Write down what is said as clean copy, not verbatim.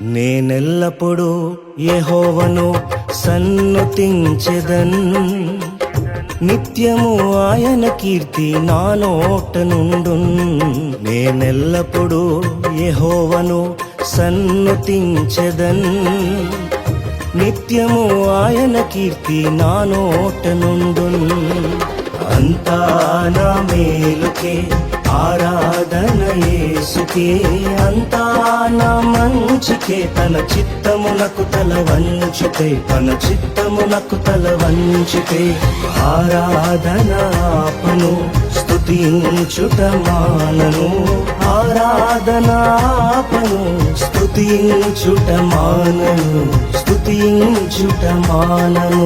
నేనెల్లప్పుడూ యెహోవాను సన్నుతించెదన్, నిత్యము ఆయన కీర్తి నా నోట నుండున్. నేనెల్లప్పుడూ యెహోవాను సన్నుతించెదన్, నిత్యము ఆయన కీర్తి నా నోట నుండున్. అంతా నా మేలుకే ఆరాధన యేసుకే, అంతా నా మంచికే, తన చిత్తమునకు తల వంచితే, తన చిత్తమునకు తల వంచితే. ఆరాధన ఆపను, స్తుతించుట మానను, ఆరాధన ఆపను, స్తుతించుట మానను, స్తుతించుట మానను.